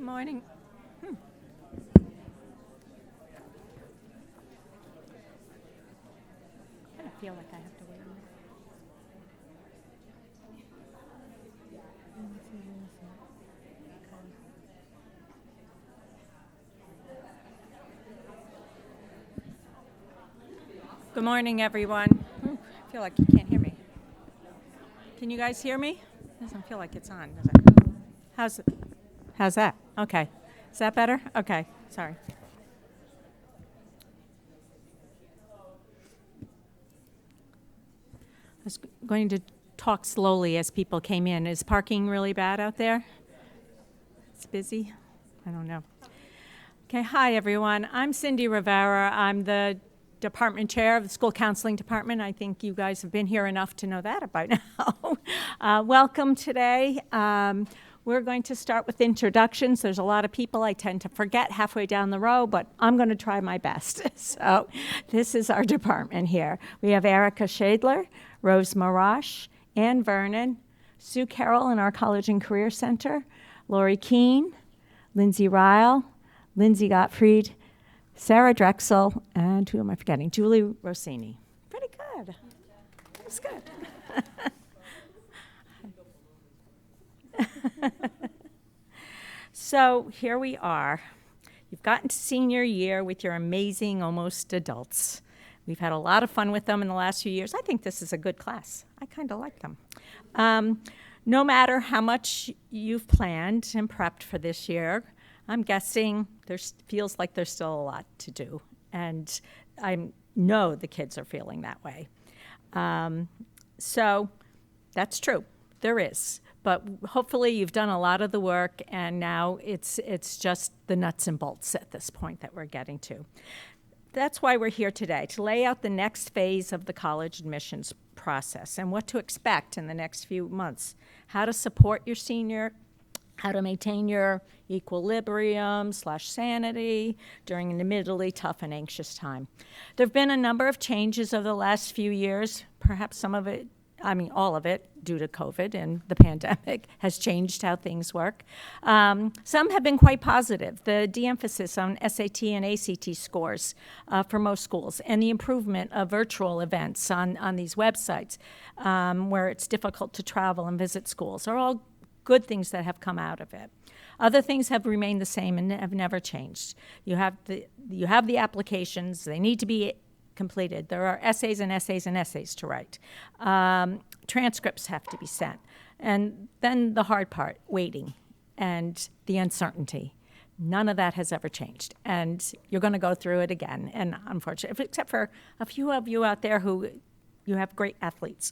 Good morning. I don't feel like I have to wait a minute. Good morning, everyone. I feel like you can't hear me. Can you guys hear me? Doesn't feel like it's on, does it? How's that? Okay. Is that better? Okay. Sorry. I was going to talk slowly as people came in. Is parking really bad out there? It's busy? I don't know. Okay, hi everyone. I'm Cindy Rivera. I'm the department chair of the school counseling department. I think you guys have been here enough to know that by now. Welcome today. We're going to start with introductions. There's a lot of people I tend to forget halfway down the row, but I'm going to try my best. So this is our department here. We have Erica Shadler, Rose Marash, Ann Vernon, Sue Carroll in our College and Career Center, Lori Keene, Lindsay Ryle, Lindsay Gottfried, Sarah Drexel, and who am I forgetting? Julie Rossini. Pretty good. That was good. So here we are. You've gotten to senior year with your amazing almost adults. We've had a lot of fun with them in the last few years. I think this is a good class. I kind of like them. No matter how much you've planned and prepped for this year, I'm guessing there feels like there's still a lot to do. And I know the kids are feeling that way. So that's true. There is. But hopefully you've done a lot of the work, and now it's just the nuts and bolts at this point that we're getting to. That's why we're here today, to lay out the next phase of the college admissions process and what to expect in the next few months, how to support your senior, how to maintain your equilibrium/sanity during an admittedly tough and anxious time. There have been a number of changes over the last few years, perhaps some of it, all of it, due to COVID and the pandemic, has changed how things work. Some have been quite positive. The de-emphasis on SAT and ACT scores for most schools, and the improvement of virtual events on these websites where it's difficult to travel and visit schools are all good things that have come out of it. Other things have remained the same and have never changed. You have the applications. They need to be completed. There are essays and essays and essays to write. Transcripts have to be sent. And then the hard part, waiting and the uncertainty. None of that has ever changed. And you're going to go through it again. And unfortunately, except for a few of you out there who you have great athletes.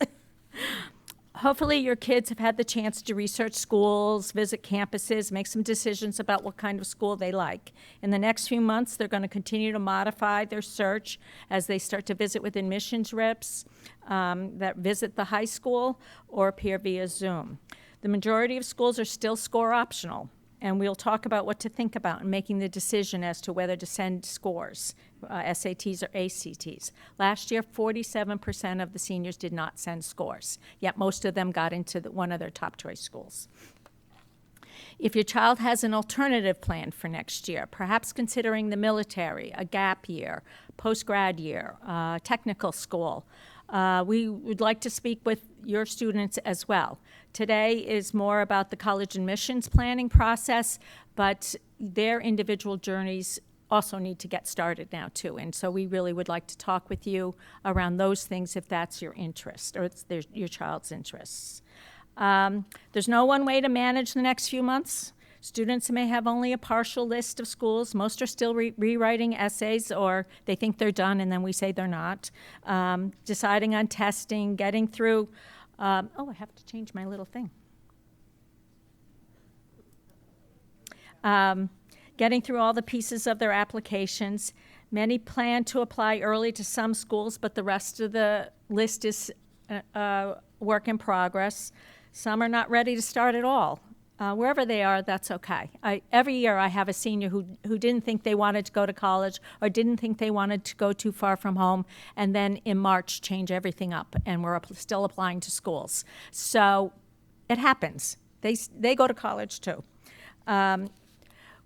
Hopefully your kids have had the chance to research schools, visit campuses, make some decisions about what kind of school they like. In the next few months, they're going to continue to modify their search as they start to visit with admissions reps that visit the high school or appear via Zoom. The majority of schools are still score optional, and we'll talk about what to think about in making the decision as to whether to send scores, SATs or ACTs. Last year, 47% of the seniors did not send scores, yet most of them got into one of their top choice schools. If your child has an alternative plan for next year, perhaps considering the military, a gap year, post-grad year, technical school, we would like to speak with your students as well. Today is more about the college admissions planning process, but their individual journeys also need to get started now too. And so we really would like to talk with you around those things if that's your interest or it's your child's interests. There's no one way to manage the next few months. Students may have only a partial list of schools. Most are still rewriting essays, or they think they're done and then we say they're not. Deciding on testing, getting through, I have to change my little thing. Getting through all the pieces of their applications. Many plan to apply early to some schools, but the rest of the list is work in progress. Some are not ready to start at all. Wherever they are, that's okay. Every year I have a senior who didn't think they wanted to go to college or didn't think they wanted to go too far from home, and then in March change everything up, and we're still applying to schools. So it happens. They go to college too.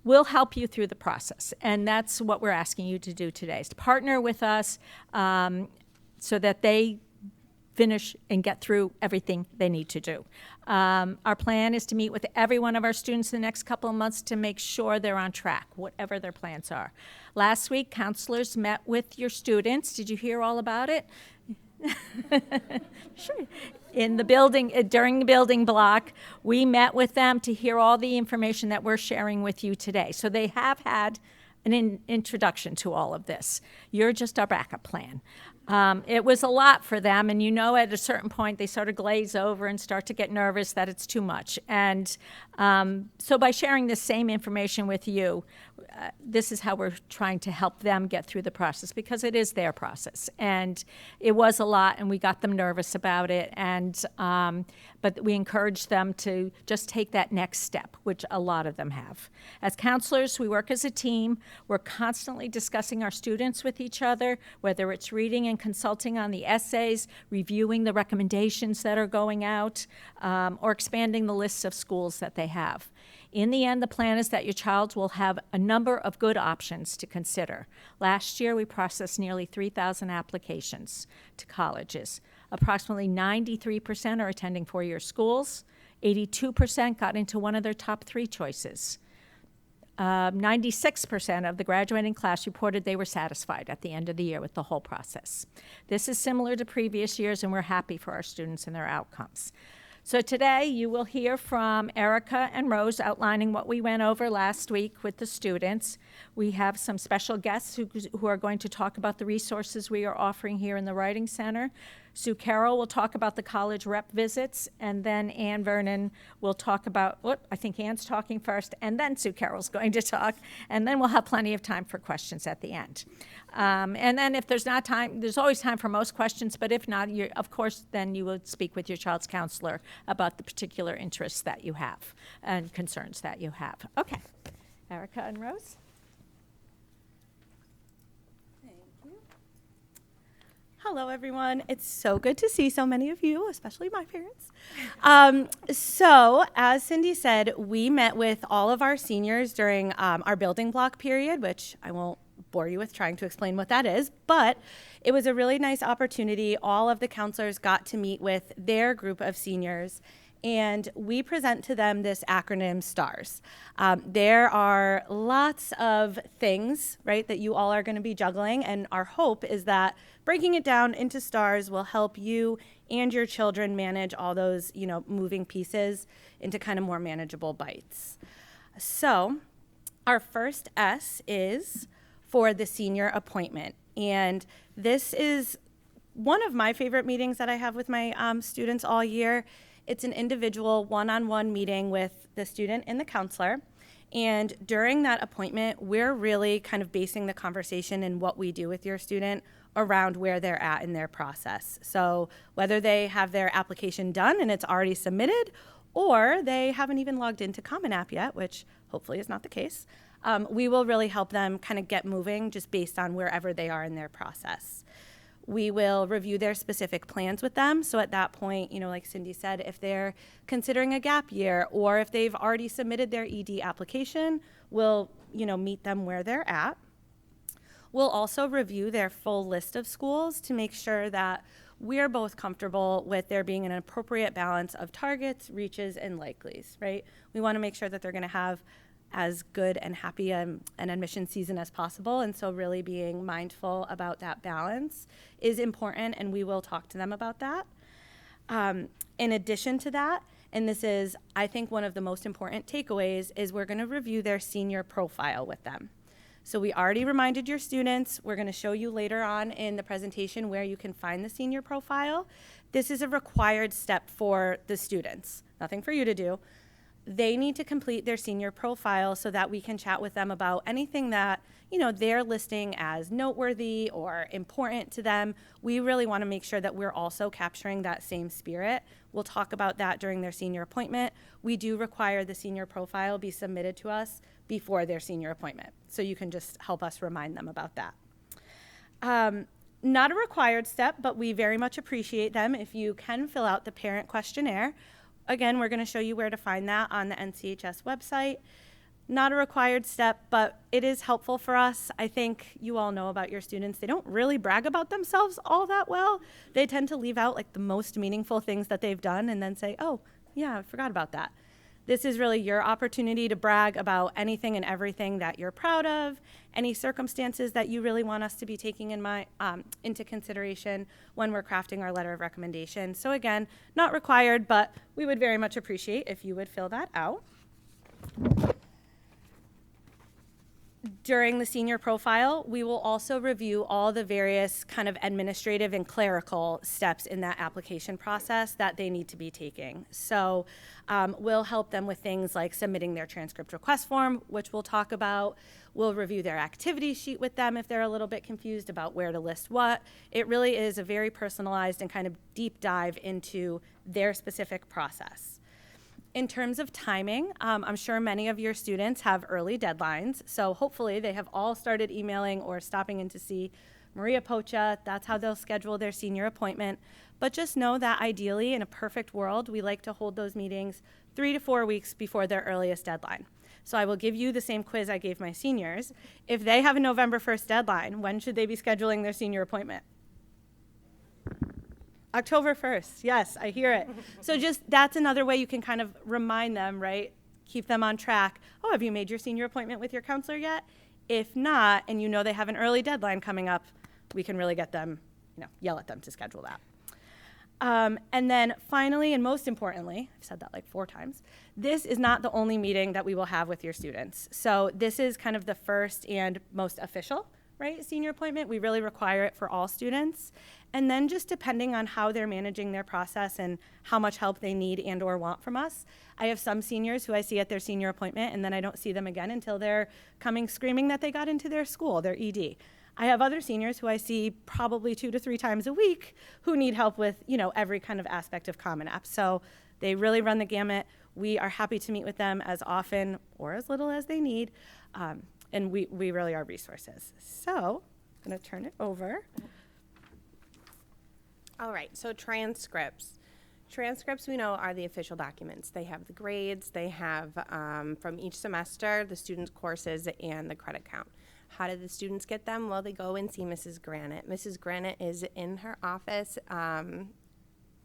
we'll help you through the process. And that's what we're asking you to do today, is to partner with us so that they finish and get through everything they need to do. Our plan is to meet with every one of our students in the next couple of months to make sure they're on track, whatever their plans are. Last week, counselors met with your students. Did you hear all about it? Sure. In the building, during the building block, we met with them to hear all the information that we're sharing with you today. So they have had an introduction to all of this. You're just our backup plan. It was a lot for them, and at a certain point they sort of glaze over and start to get nervous that it's too much. And so by sharing this same information with you, this is how we're trying to help them get through the process, because it is their process. And it was a lot, and we got them nervous about it. And but we encourage them to just take that next step, which a lot of them have. As counselors, we work as a team. We're constantly discussing our students with each other, whether it's reading and consulting on the essays, reviewing the recommendations that are going out, or expanding the lists of schools that they have. In the end, the plan is that your child will have a number of good options to consider. Last year, we processed nearly 3,000 applications to colleges. Approximately 93% are attending four-year schools. 82% got into one of their top 3 choices. 96% of the graduating class reported they were satisfied at the end of the year with the whole process. This is similar to previous years, and we're happy for our students and their outcomes. So today you will hear from Erica and Rose outlining what we went over last week with the students. We have some special guests who are going to talk about the resources we are offering here in the Writing Center. Sue Carroll will talk about the college rep visits, and then Ann Vernon will talk about, I think Ann's talking first, and then Sue Carroll's going to talk, and then we'll have plenty of time for questions at the end. And then if there's not time, there's always time for most questions, but if not, of course, then you would speak with your child's counselor about the particular interests that you have and concerns that you have. Okay, Erica and Rose. Hello, everyone. It's so good to see so many of you, especially my parents. So, as Cindy said, we met with all of our seniors during our building block period, which I won't bore you with trying to explain what that is, but it was a really nice opportunity. All of the counselors got to meet with their group of seniors, and we present to them this acronym STARS. There are lots of things, right, that you all are going to be juggling, and our hope is that breaking it down into STARS will help you and your children manage all those, moving pieces into kind of more manageable bites. So our first S is for the senior appointment, and this is one of my favorite meetings that I have with my students all year. It's an individual one-on-one meeting with the student and the counselor. And during that appointment, we're really kind of basing the conversation and what we do with your student around where they're at in their process. So whether they have their application done and it's already submitted, or they haven't even logged into Common App yet, which hopefully is not the case, we will really help them kind of get moving just based on wherever they are in their process. We will review their specific plans with them. So at that point, like Cindy said, if they're considering a gap year or if they've already submitted their ED application, we'll, meet them where they're at. We'll also review their full list of schools to make sure that we're both comfortable with there being an appropriate balance of targets, reaches, and likelies, right? We want to make sure that they're going to have as good and happy an admission season as possible. And so really being mindful about that balance is important, and we will talk to them about that. In addition to that, and this is, I think, one of the most important takeaways, is we're going to review their senior profile with them. So we already reminded your students, we're going to show you later on in the presentation where you can find the senior profile. This is a required step for the students, nothing for you to do. They need to complete their senior profile so that we can chat with them about anything that, they're listing as noteworthy or important to them. We really want to make sure that we're also capturing that same spirit. We'll talk about that during their senior appointment. We do require the senior profile be submitted to us before their senior appointment. So you can just help us remind them about that. Not a required step, but we very much appreciate them if you can fill out the parent questionnaire. Again, we're going to show you where to find that on the NCHS website. Not a required step, but it is helpful for us. I think you all know about your students. They don't really brag about themselves all that well. They tend to leave out like the most meaningful things that they've done and then say, oh, yeah, I forgot about that. This is really your opportunity to brag about anything and everything that you're proud of, any circumstances that you really want us to be taking into consideration when we're crafting our letter of recommendation. So again, not required, but we would very much appreciate if you would fill that out. During the senior profile, we will also review all the various kind of administrative and clerical steps in that application process that they need to be taking. So we'll help them with things like submitting their transcript request form, which we'll talk about. We'll review their activity sheet with them if they're a little bit confused about where to list what. It really is a very personalized and kind of deep dive into their specific process. In terms of timing, I'm sure many of your students have early deadlines, so hopefully they have all started emailing or stopping in to see Maria Pocha. That's how they'll schedule their senior appointment. But just know that ideally, in a perfect world, we like to hold those meetings 3 to 4 weeks before their earliest deadline. So I will give you the same quiz I gave my seniors. If they have a November 1st deadline, when should they be scheduling their senior appointment? October 1st, yes, I hear it. So just, that's another way you can kind of remind them, right? Keep them on track. Oh, have you made your senior appointment with your counselor yet? If not, and you know they have an early deadline coming up, we can really get them, yell at them to schedule that. And then finally, and most importantly, I've said that like 4 times, this is not the only meeting that we will have with your students. So this is kind of the first and most official, right, senior appointment. We really require it for all students. And then just depending on how they're managing their process and how much help they need and or want from us. I have some seniors who I see at their senior appointment and then I don't see them again until they're coming screaming that they got into their school, their ED. I have other seniors who I see probably 2 to 3 times a week who need help with, every kind of aspect of Common App. So they really run the gamut. We are happy to meet with them as often or as little as they need. And we really are resources. So I'm going to turn it over. All right, so transcripts. Transcripts, we know, are the official documents. They have the grades, they have from each semester, the students' courses, and the credit count. How do the students get them? Well, they go and see Mrs. Granite. Mrs. Granite is in her office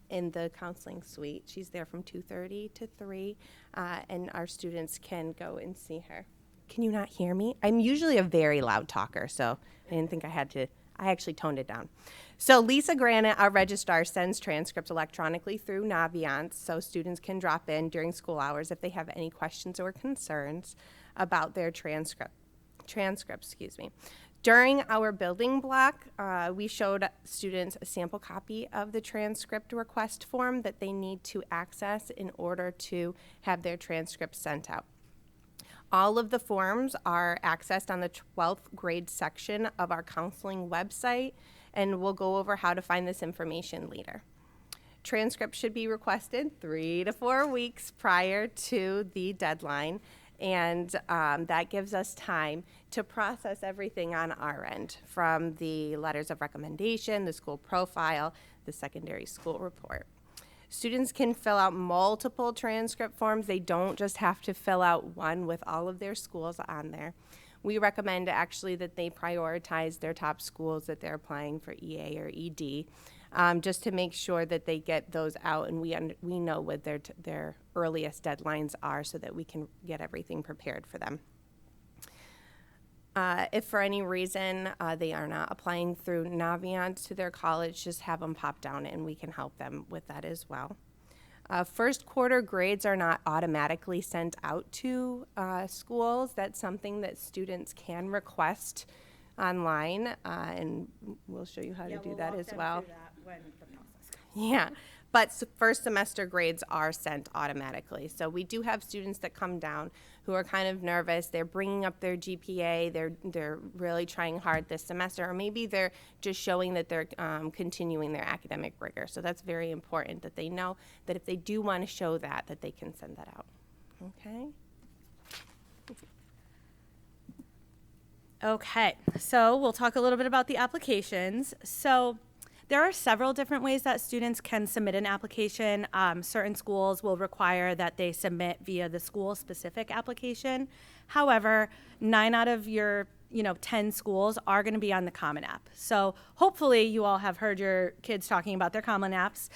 in the counseling suite. She's there from 2:30 to 3, and our students can go and see her. Can you not hear me? I'm usually a very loud talker, so I didn't think I had to. I actually toned it down. So Lisa Granite, our registrar, sends transcripts electronically through Naviance so students can drop in during school hours if they have any questions or concerns about their transcripts. During our building block, we showed students a sample copy of the transcript request form that they need to access in order to have their transcripts sent out. All of the forms are accessed on the 12th grade section of our counseling website, and we'll go over how to find this information later. Transcripts should be requested 3 to 4 weeks prior to the deadline, and that gives us time to process everything on our end, from the letters of recommendation, the school profile, the secondary school report. Students can fill out multiple transcript forms. They don't just have to fill out one with all of their schools on there. We recommend actually that they prioritize their top schools that they're applying for EA or ED, just to make sure that they get those out and we know what their earliest deadlines are so that we can get everything prepared for them. If for any reason they are not applying through Naviance to their college, just have them pop down and we can help them with that as well. First quarter grades are not automatically sent out to schools. That's something that students can request online, and we'll show you how to do that as well. Yeah, but first semester grades are sent automatically. So we do have students that come down who are kind of nervous. They're bringing up their GPA. They're really trying hard this semester, or maybe they're just showing that they're continuing their academic rigor. So that's very important that they know that if they do want to show that they can send that out. Okay. Okay, so we'll talk a little bit about the applications. So there are several different ways that students can submit an application. Certain schools will require that they submit via the school-specific application. However, 9 out of your 10 schools are going to be on the Common App. So hopefully you all have heard your kids talking about their Common Apps.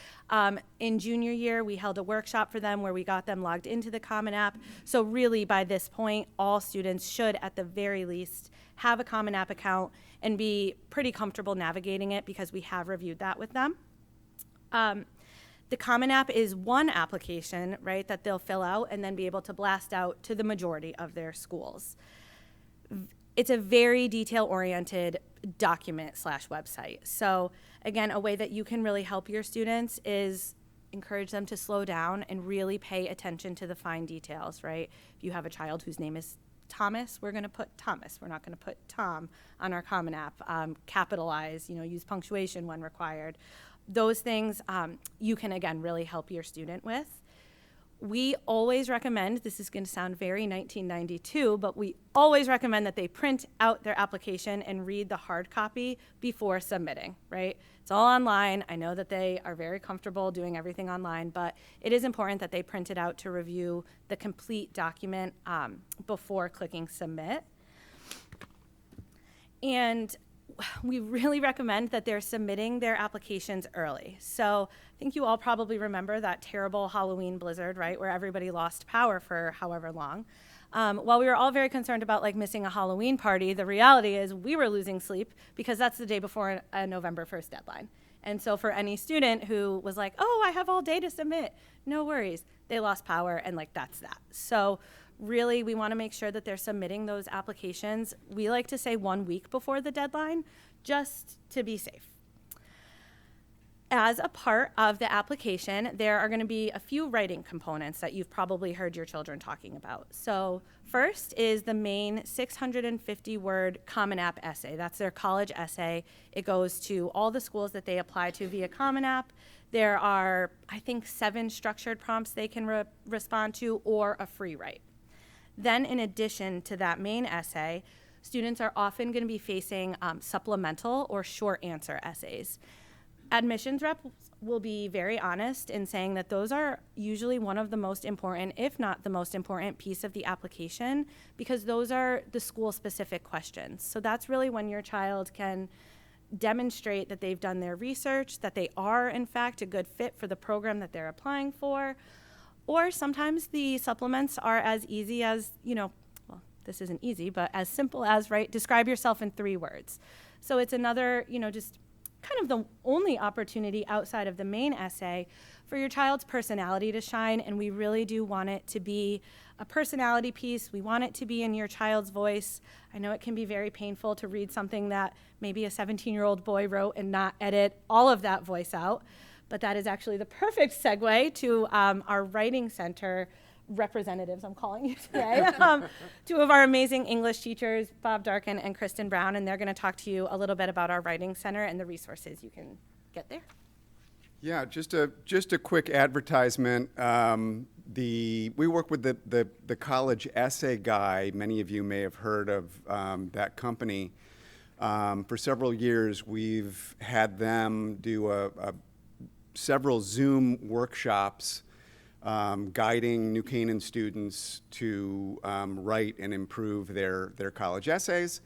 In junior year, we held a workshop for them where we got them logged into the Common App. So really by this point, all students should at the very least have a Common App account and be pretty comfortable navigating it because we have reviewed that with them. The Common App is one application, right, that they'll fill out and then be able to blast out to the majority of their schools. It's a very detail-oriented document/website. So again, a way that you can really help your students is encourage them to slow down and really pay attention to the fine details, right? If you have a child whose name is Thomas, we're going to put Thomas. We're not going to put Tom on our Common App. Capitalize, use punctuation when required. Those things you can, again, really help your student with. We always recommend, this is going to sound very 1992, but we always recommend that they print out their application and read the hard copy before submitting, right? It's all online. I know that they are very comfortable doing everything online, but it is important that they print it out to review the complete document before clicking submit. And we really recommend that they're submitting their applications early. So I think you all probably remember that terrible Halloween blizzard, right, where everybody lost power for however long. While we were all very concerned about missing a Halloween party, the reality is we were losing sleep because that's the day before a November 1st deadline. And so for any student who was like, oh, I have all day to submit, no worries. They lost power and that's that. So really, we want to make sure that they're submitting those applications. We like to say 1 week before the deadline, just to be safe. As a part of the application, there are going to be a few writing components that you've probably heard your children talking about. So first is the main 650-word Common App essay. That's their college essay. It goes to all the schools that they apply to via Common App. There are, I think, 7 structured prompts they can respond to or a free write. Then in addition to that main essay, students are often going to be facing supplemental or short answer essays. Admissions reps will be very honest in saying that those are usually one of the most important, if not the most important piece of the application, because those are the school-specific questions. So that's really when your child can demonstrate that they've done their research, that they are, in fact, a good fit for the program that they're applying for. Or sometimes the supplements are as easy as, well, this isn't easy, but as simple as, describe yourself in 3 words. So it's another, just kind of the only opportunity outside of the main essay for your child's personality to shine, and we really do want it to be a personality piece. We want it to be in your child's voice. I know it can be very painful to read something that maybe a 17-year-old boy wrote and not edit all of that voice out. But that is actually the perfect segue to our Writing Center representatives, I'm calling you today. 2 of our amazing English teachers, Bob Darkin and Kristen Brown, and they're going to talk to you a little bit about our Writing Center and the resources you can get there. Yeah, just a quick advertisement. We work with the college essay guy. Many of you may have heard of that company. For several years, we've had them do several Zoom workshops guiding New Canaan students to write and improve their college essays.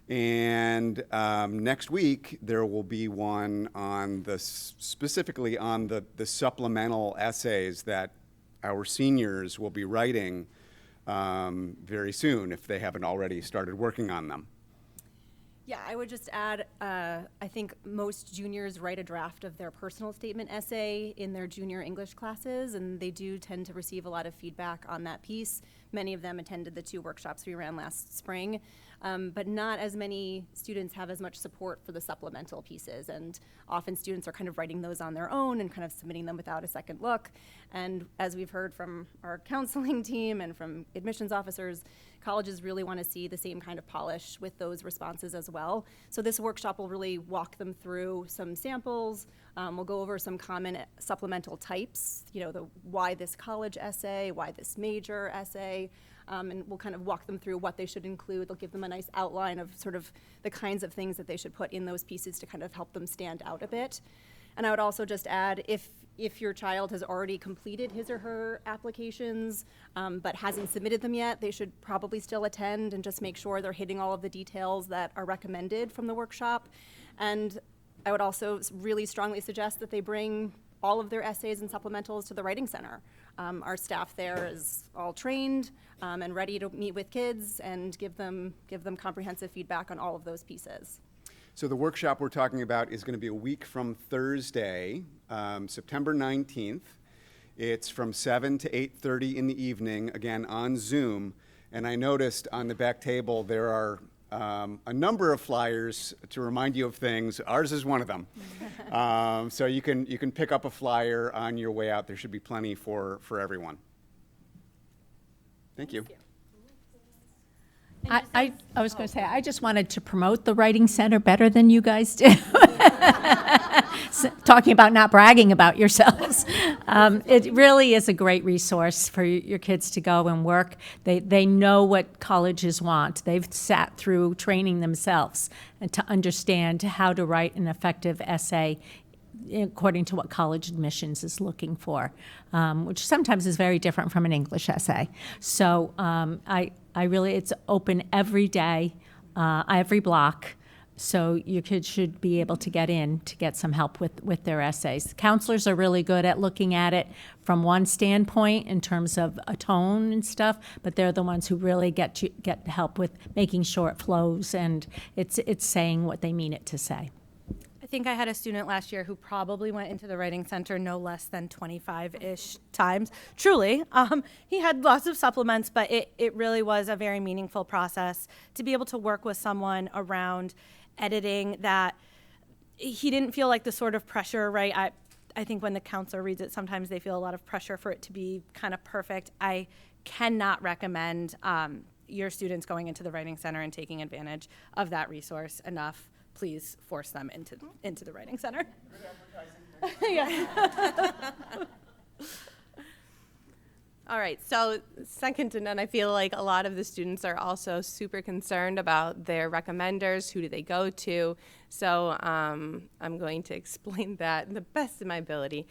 And next week, there will be one on specifically on the supplemental essays that our seniors will be writing very soon if they haven't already started working on them. Yeah, I would just add, I think most juniors write a draft of their personal statement essay in their junior English classes, and they do tend to receive a lot of feedback on that piece. Many of them attended the 2 workshops we ran last spring, but not as many students have as much support for the supplemental pieces, and often students are kind of writing those on their own and kind of submitting them without a second look. And as we've heard from our counseling team and from admissions officers, colleges really want to see the same kind of polish with those responses as well. So this workshop will really walk them through some samples. We'll go over some common supplemental types, why this college essay, why this major essay, and we'll kind of walk them through what they should include. They'll give them a nice outline of sort of the kinds of things that they should put in those pieces to kind of help them stand out a bit. And I would also just add, if if your child has already completed his or her applications but hasn't submitted them yet, they should probably still attend and just make sure they're hitting all of the details that are recommended from the workshop. And I would also really strongly suggest that they bring all of their essays and supplementals to the Writing Center. Our staff there is all trained and ready to meet with kids and give them comprehensive feedback on all of those pieces. So the workshop we're talking about is going to be a week from Thursday, September 19th. It's from 7 to 8:30 in the evening, again on Zoom. And I noticed on the back table there are a number of flyers to remind you of things. Ours is one of them. So you can pick up a flyer on your way out. There should be plenty for everyone. Thank you. I was going to say, I just wanted to promote the Writing Center better than you guys do. Talking about not bragging about yourselves. It really is a great resource for your kids to go and work. They know what colleges want. They've sat through training themselves and to understand how to write an effective essay according to what college admissions is looking for, which sometimes is very different from an English essay. So I really, it's open every day, every block. So your kids should be able to get in to get some help with their essays. Counselors are really good at looking at it from one standpoint in terms of a tone and stuff, but they're the ones who really get help with making sure it flows and it's saying what they mean it to say. I think I had a student last year who probably went into the Writing Center no less than 25-ish times. Truly, he had lots of supplements, but it really was a very meaningful process to be able to work with someone around editing that he didn't feel like the sort of pressure, right? I think when the counselor reads it, sometimes they feel a lot of pressure for it to be kind of perfect. I cannot recommend your students going into the Writing Center and taking advantage of that resource enough. Please force them into the Writing Center. Yeah. All right, so second to none, I feel like a lot of the students are also super concerned about their recommenders, who do they go to? So I'm going to explain that in the best of my ability.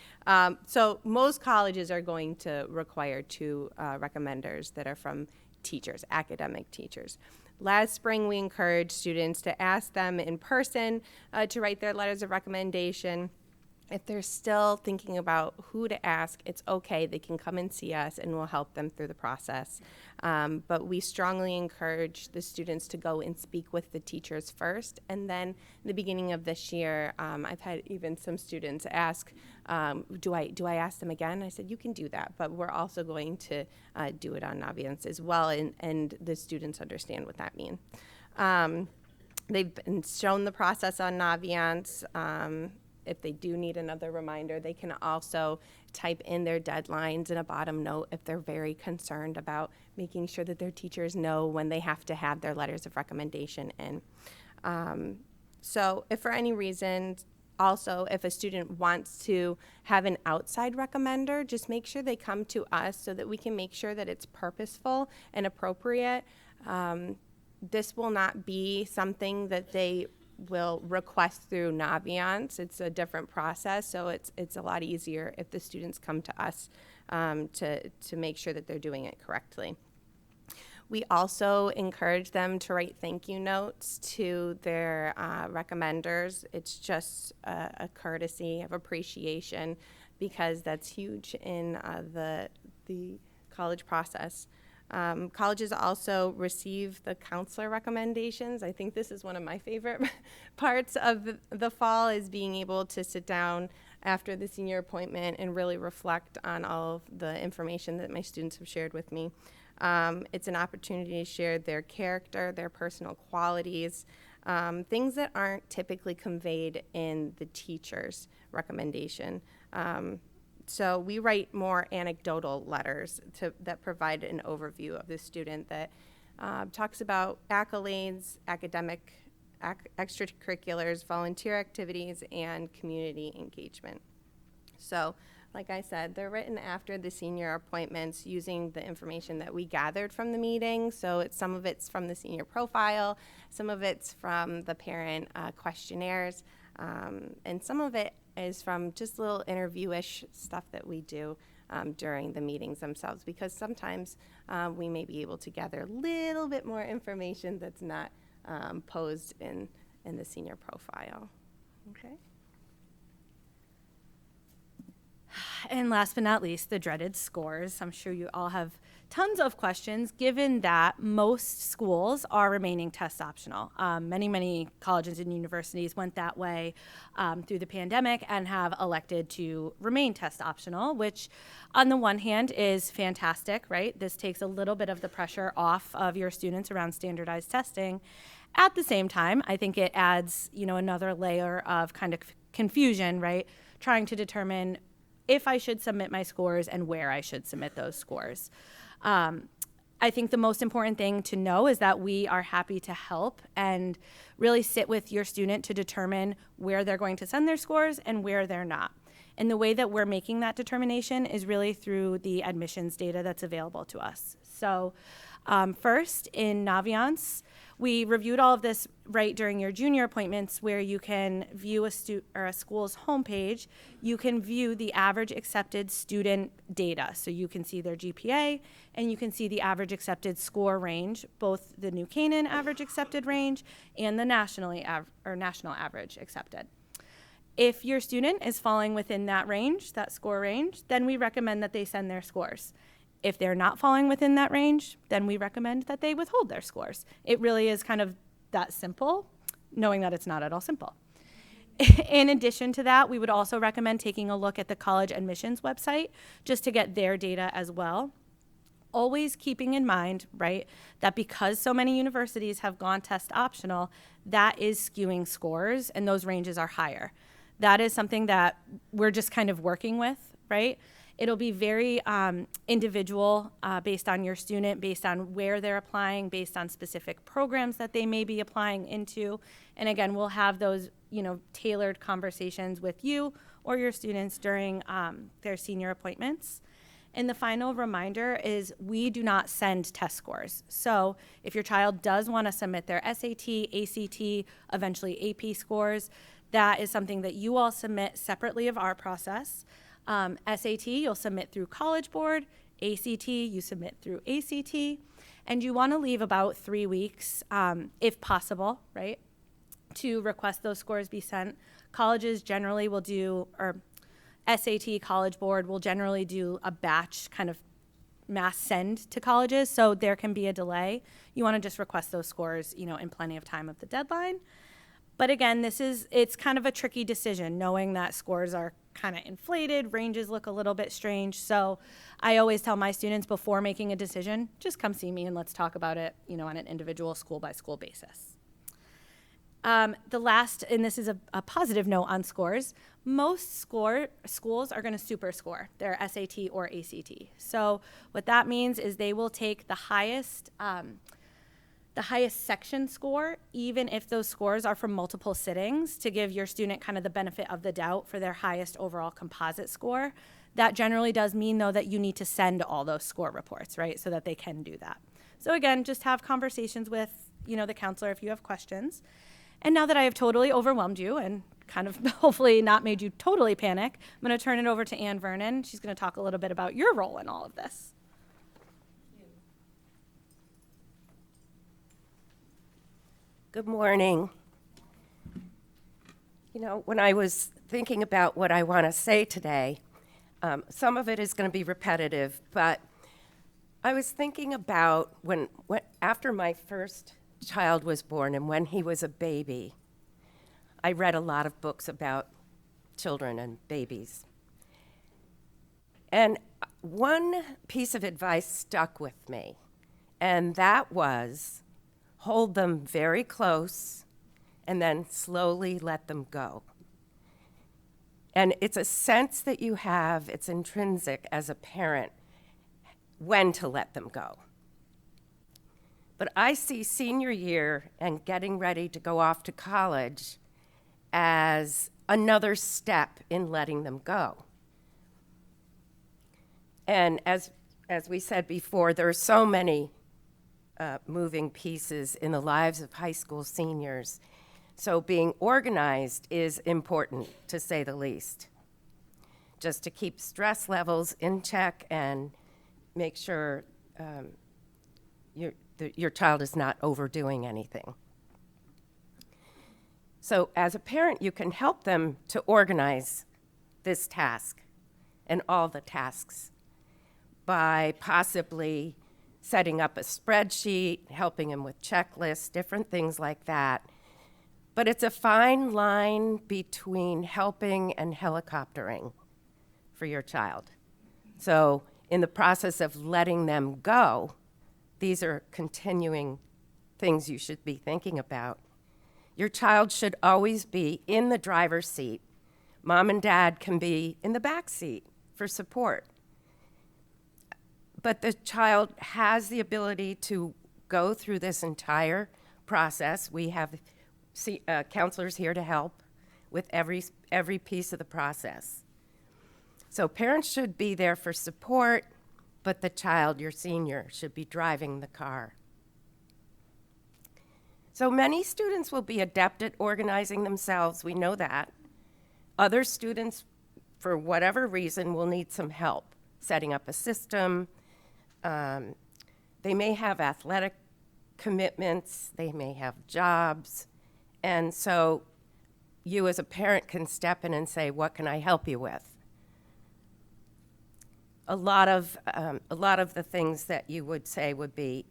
So most colleges are going to require two recommenders that are from teachers, academic teachers. Last spring, we encouraged students to ask them in person to write their letters of recommendation. If they're still thinking about who to ask, it's okay. They can come and see us, and we'll help them through the process. But we strongly encourage the students to go and speak with the teachers first. And then in the beginning of this year, I've had even some students ask, do I ask them again? I said, you can do that, but we're also going to do it on Naviance as well, and the students understand what that means. They've been shown the process on Naviance. If they do need another reminder, they can also type in their deadlines in a bottom note if they're very concerned about making sure that their teachers know when they have to have their letters of recommendation in. So if for any reason, also, if a student wants to have an outside recommender, just make sure they come to us so that we can make sure that it's purposeful and appropriate. This will not be something that they will request through Naviance. It's a different process, so it's a lot easier if the students come to us to make sure that they're doing it correctly. We also encourage them to write thank you notes to their recommenders. It's just a courtesy of appreciation because that's huge in the college process. Colleges also receive the counselor recommendations. I think this is one of my favorite parts of the fall is being able to sit down after the senior appointment and really reflect on all of the information that my students have shared with me. It's an opportunity to share their character, their personal qualities, things that aren't typically conveyed in the teacher's recommendation. So we write more anecdotal letters that provide an overview of the student that talks about accolades, academic, extracurriculars, volunteer activities, and community engagement. So, like I said, they're written after the senior appointments using the information that we gathered from the meeting. So some of it's from the senior profile, some of it's from the parent questionnaires. And some of it is from just little interview-ish stuff that we do during the meetings themselves, because sometimes we may be able to gather a little bit more information that's not posed in the senior profile. Okay. And last but not least, the dreaded scores. I'm sure you all have tons of questions, given that most schools are remaining test optional. Many colleges and universities went that way through the pandemic and have elected to remain test optional, which on the one hand is fantastic, right? This takes a little bit of the pressure off of your students around standardized testing. At the same time, I think it adds, another layer of kind of confusion, right? Trying to determine if I should submit my scores and where I should submit those scores. I think the most important thing to know is that we are happy to help and really sit with your student to determine where they're going to send their scores and where they're not. And the way that we're making that determination is really through the admissions data that's available to us. So first, in Naviance, we reviewed all of this right during your junior appointments, where you can view a school's homepage. You can view the average accepted student data. So you can see their GPA and you can see the average accepted score range, both the New Canaan average accepted range and the national average accepted. If your student is falling within that range, that score range, then we recommend that they send their scores. If they're not falling within that range, then we recommend that they withhold their scores. It really is kind of that simple, knowing that it's not at all simple. In addition to that, we would also recommend taking a look at the college admissions website just to get their data as well. Always keeping in mind, right, that because so many universities have gone test optional, that is skewing scores and those ranges are higher. That is something that we're just kind of working with, right? It'll be very individual based on your student, based on where they're applying, based on specific programs that they may be applying into. And again, we'll have those, tailored conversations with you or your students during their senior appointments. And the final reminder is we do not send test scores. So if your child does want to submit their SAT, ACT, eventually AP scores, that is something that you all submit separately of our process. SAT, you'll submit through College Board. ACT, you submit through ACT. And you want to leave about 3 weeks, if possible, right, to request those scores be sent. Colleges generally will do, or SAT, College Board will generally do a batch kind of mass send to colleges, so there can be a delay. You want to just request those scores, in plenty of time of the deadline. But again, it's kind of a tricky decision, knowing that scores are kind of inflated, ranges look a little bit strange. So I always tell my students before making a decision, just come see me and let's talk about it, on an individual school by school basis. The last, and this is a positive note on scores, most schools are going to super score their SAT or ACT. So what that means is they will take the highest section score, even if those scores are from multiple sittings, to give your student kind of the benefit of the doubt for their highest overall composite score. That generally does mean, though, that you need to send all those score reports, right, so that they can do that. So again, just have conversations with, the counselor if you have questions. And now that I have totally overwhelmed you and kind of hopefully not made you totally panic, I'm going to turn it over to Ann Vernon. She's going to talk a little bit about your role in all of this. Good morning. When I was thinking about what I want to say today, some of it is going to be repetitive, but I was thinking about when after my first child was born and when he was a baby, I read a lot of books about children and babies. And one piece of advice stuck with me, and that was hold them very close and then slowly let them go. And it's a sense that you have, it's intrinsic as a parent, when to let them go. But I see senior year and getting ready to go off to college as another step in letting them go. And as we said before, there are so many moving pieces in the lives of high school seniors. So being organized is important, to say the least, just to keep stress levels in check and make sure your child is not overdoing anything. So as a parent, you can help them to organize this task and all the tasks by possibly setting up a spreadsheet, helping them with checklists, different things like that. But it's a fine line between helping and helicoptering for your child. So in the process of letting them go, these are continuing things you should be thinking about. Your child should always be in the driver's seat. Mom and dad can be in the back seat for support. But the child has the ability to go through this entire process. We have counselors here to help with every piece of the process. So parents should be there for support, but the child, your senior, should be driving the car. So many students will be adept at organizing themselves, we know that. Other students, for whatever reason, will need some help setting up a system. They may have athletic commitments, they may have jobs, and so you as a parent can step in and say, what can I help you with? A lot of the things that you would say would be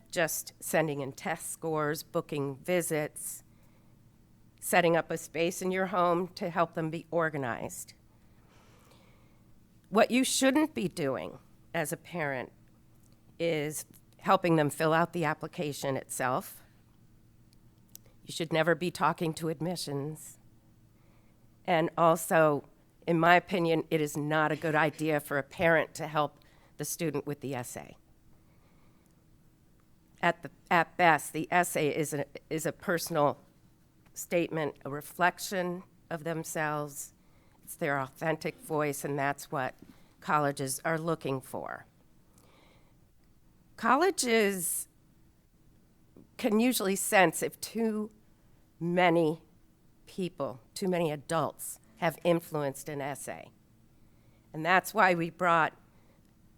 just sending in test scores, booking visits, setting up a space in your home to help them be organized. What you shouldn't be doing as a parent is helping them fill out the application itself. You should never be talking to admissions. And also, in my opinion, it is not a good idea for a parent to help the student with the essay. At best, the essay is a personal statement, a reflection of themselves. It's their authentic voice, and that's what colleges are looking for. Colleges can usually sense if too many people, too many adults, have influenced an essay. And that's why we brought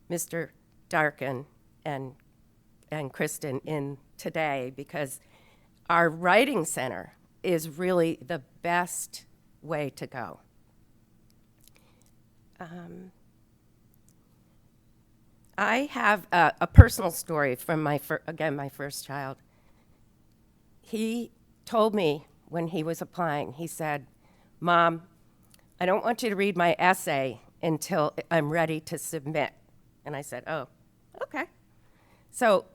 Mr. Darkin and Kristen in today, because our writing center is really the best way to go. I have a personal story from my first child. He told me when he was applying, he said, "Mom, I don't want you to read my essay until I'm ready to submit." And I said, "Oh, okay." So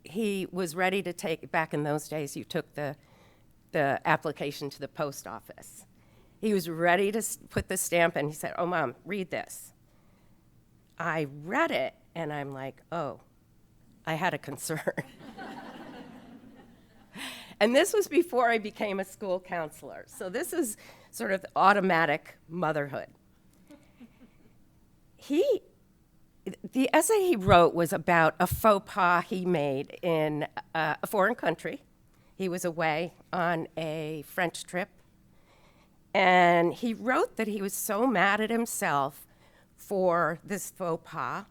he was ready to take, back in those days, you took the application to the post office. He was ready to put the stamp in. He said, "Oh, Mom, read this." I read it, and I'm like, oh, I had a concern. And this was before I became a school counselor. So this is sort of automatic motherhood. The essay he wrote was about a faux pas he made in a foreign country. He was away on a French trip. And he wrote that he was so mad at himself for this faux pas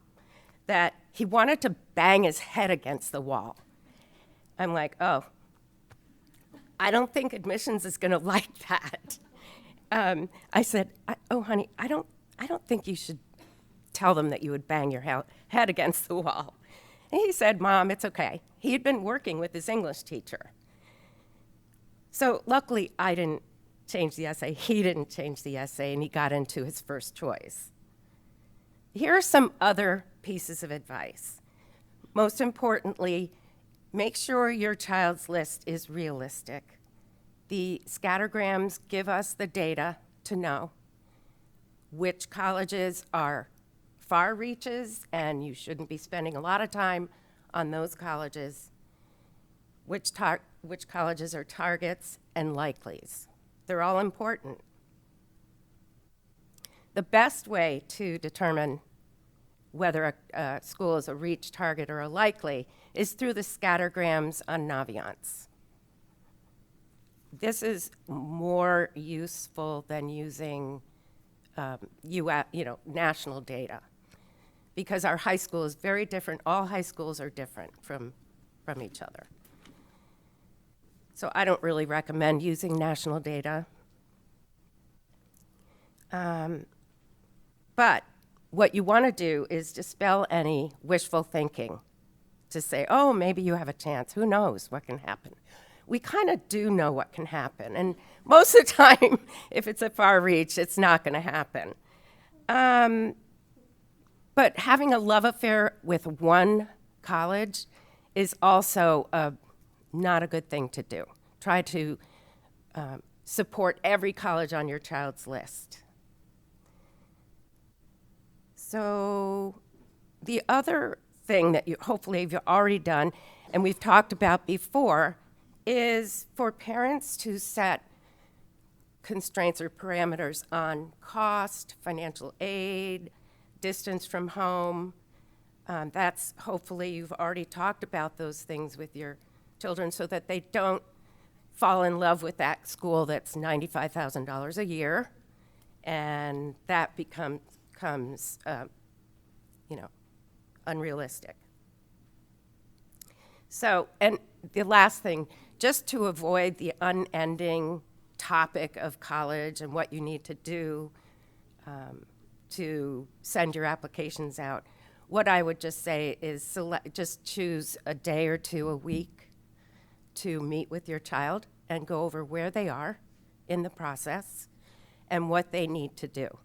that he wanted to bang his head against the wall. I'm like, oh, I don't think admissions is going to like that. I said, oh, honey, I don't think you should tell them that you would bang your head against the wall. And he said, Mom, it's okay. He had been working with his English teacher. So luckily, I didn't change the essay. He didn't change the essay, and he got into his first choice. Here are some other pieces of advice. Most importantly, make sure your child's list is realistic. The scattergrams give us the data to know which colleges are far reaches, and you shouldn't be spending a lot of time on those colleges, which colleges are targets and likelies. They're all important. The best way to determine whether a school is a reach, target, or a likely is through the scattergrams on Naviance. this is more useful than using national data, because our high school is very different. All high schools are different from each other. So I don't really recommend using national data. But what you want to do is dispel any wishful thinking, to say, oh, maybe you have a chance. Who knows what can happen? We kind of do know what can happen. And most of the time, if it's a far reach, it's not going to happen. But having a love affair with one college is also not a good thing to do. Try to support every college on your child's list. So the other thing that you hopefully you've already done, and we've talked about before, is for parents to set constraints or parameters on cost, financial aid, distance from home. That's hopefully you've already talked about those things with your children so that they don't fall in love with that school that's $95,000 a year, and that becomes unrealistic. So, and the last thing, just to avoid the unending topic of college and what you need to do to send your applications out, what I would just say is just choose a day or two a week to meet with your child and go over where they are in the process and what they need to do.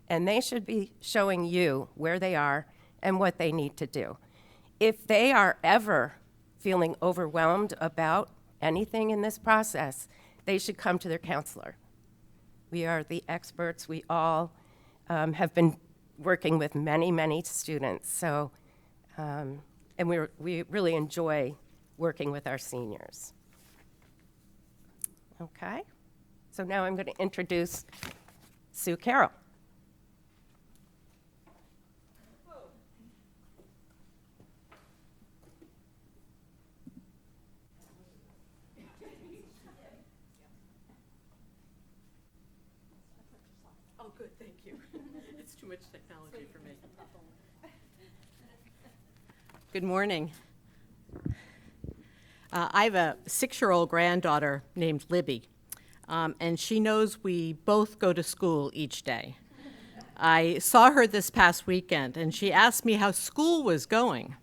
And they should be showing you where they are and what they need to do. If they are ever feeling overwhelmed about anything in this process, they should come to their counselor. We are the experts. We all have been working with many, many students. So, and we really enjoy working with our seniors. Okay, so now I'm going to introduce Sue Carroll. Oh, good, thank you. It's too much technology for me. Good morning. I have a 6-year-old granddaughter named Libby, and she knows we both go to school each day. I saw her this past weekend, and she asked me how school was going.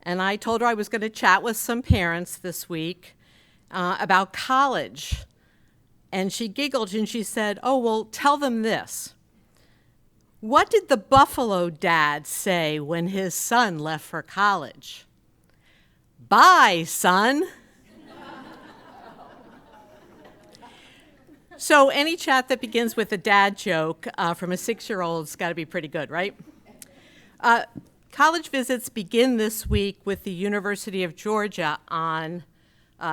And I told her I was going to chat with some parents this week about college. And she giggled and she said, oh, well, tell them this. What did the Buffalo dad say when his son left for college? Bye, son. So any chat that begins with a dad joke from a 6-year-old's got to be pretty good, right? College visits begin this week with the University of Georgia on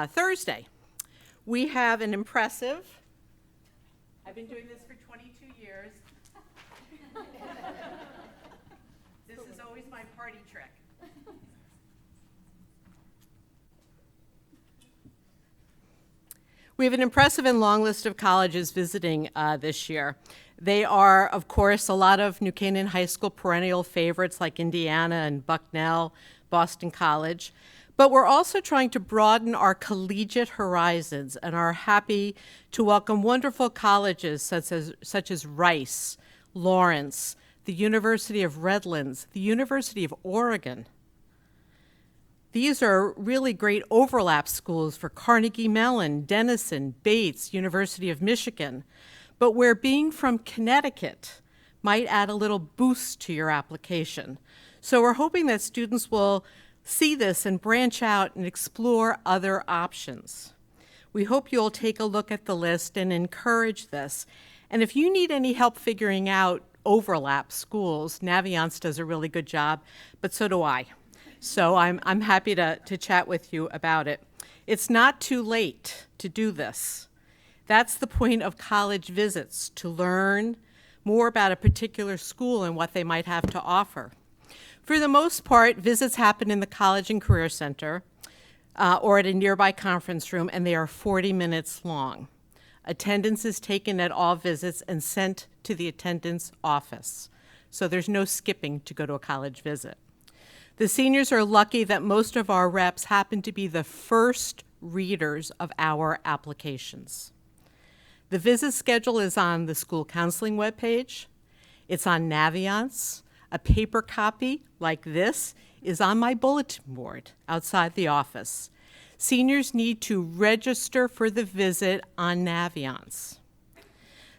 Thursday. We have an impressive, I've been doing this for 22 years. This is always my party trick. We have an impressive and long list of colleges visiting this year. They are, of course, a lot of New Canaan High School perennial favorites like Indiana and Bucknell, Boston College. But we're also trying to broaden our collegiate horizons and are happy to welcome wonderful colleges such as Rice, Lawrence, the University of Redlands, the University of Oregon. These are really great overlap schools for Carnegie Mellon, Denison, Bates, University of Michigan, but where being from Connecticut might add a little boost to your application. So we're hoping that students will see this and branch out and explore other options. We hope you'll take a look at the list and encourage this. And if you need any help figuring out overlap schools, Naviance does a really good job, but so do I. So I'm happy to chat with you about it. It's not too late to do this. That's the point of college visits, to learn more about a particular school and what they might have to offer. For the most part, visits happen in the College and Career Center. or at a nearby conference room, and they are 40 minutes long. Attendance is taken at all visits and sent to the attendance office. So there's no skipping to go to a college visit. The seniors are lucky that most of our reps happen to be the first readers of our applications. The visit schedule is on the school counseling webpage. It's on Naviance. A paper copy like this is on my bulletin board outside the office. Seniors need to register for the visit on Naviance.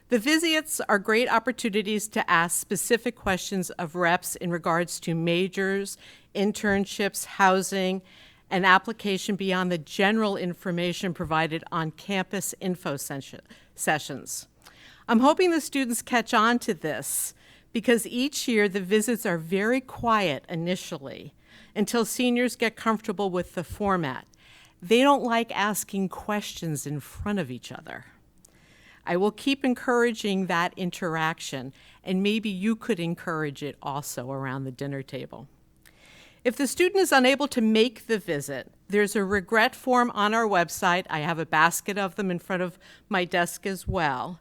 The visits are great opportunities to ask specific questions of reps in regards to majors, internships, housing, and application beyond the general information provided on campus info sessions. I'm hoping the students catch on to this because each year the visits are very quiet initially until seniors get comfortable with the format. They don't like asking questions in front of each other. I will keep encouraging that interaction, and maybe you could encourage it also around the dinner table. If the student is unable to make the visit, there's a regret form on our website. I have a basket of them in front of my desk as well.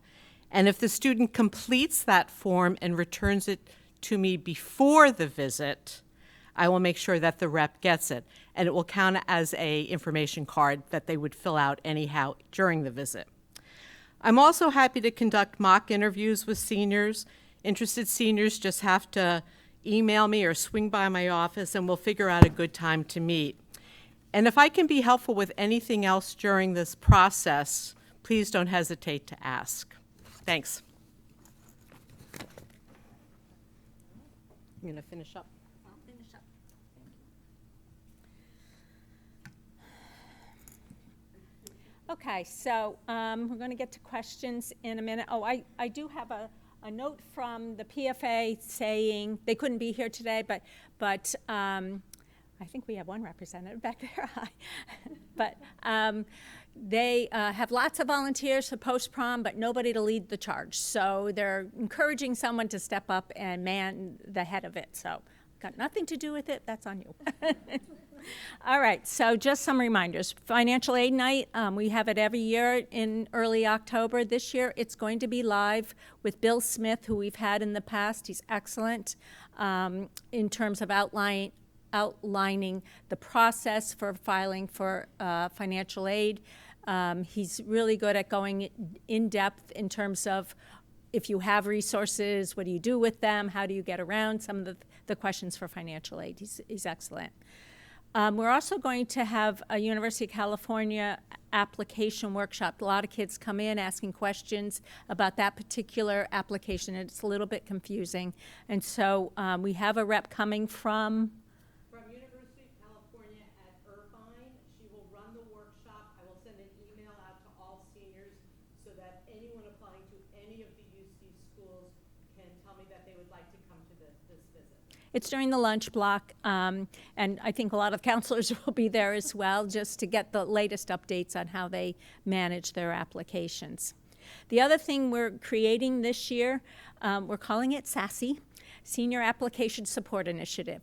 And if the student completes that form and returns it to me before the visit, I will make sure that the rep gets it, and it will count as an information card that they would fill out anyhow during the visit. I'm also happy to conduct mock interviews with seniors. Interested seniors just have to email me or swing by my office, and we'll figure out a good time to meet. And if I can be helpful with anything else during this process, please don't hesitate to ask. Thanks. I'm going to finish up. Okay, so we're going to get to questions in a minute. Oh, I do have a note from the PFA saying they couldn't be here today, but I think we have one representative back there. But they have lots of volunteers for post-prom, but nobody to lead the charge. So they're encouraging someone to step up and man the head of it. So got nothing to do with it. That's on you. All right, so just some reminders. Financial aid night, we have it every year in early October. This year, it's going to be live with Bill Smith, who we've had in the past. He's excellent in terms of outlining the process for filing for financial aid. He's really good at going in depth in terms of if you have resources, what do you do with them? How do you get around some of the questions for financial aid? He's excellent. We're also going to have a University of California application workshop. A lot of kids come in asking questions about that particular application, and it's a little bit confusing. And so we have a rep coming from University of California at Irvine. She will run the workshop. I will send an email out to all seniors so that anyone applying to any of the UC schools can tell me that they would like to come to this visit. It's during the lunch block, and I think a lot of counselors will be there as well, just to get the latest updates on how they manage their applications. The other thing we're creating this year, we're calling it SASSY, Senior Application Support Initiative.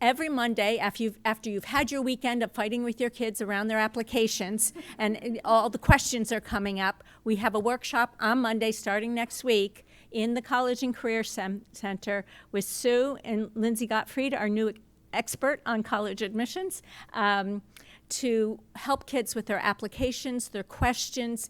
Every Monday, after you've had your weekend of fighting with your kids around their applications and all the questions are coming up, we have a workshop on Monday starting next week in the College and Career Center with Sue and Lindsay Gottfried, our new expert on college admissions, to help kids with their applications, their questions,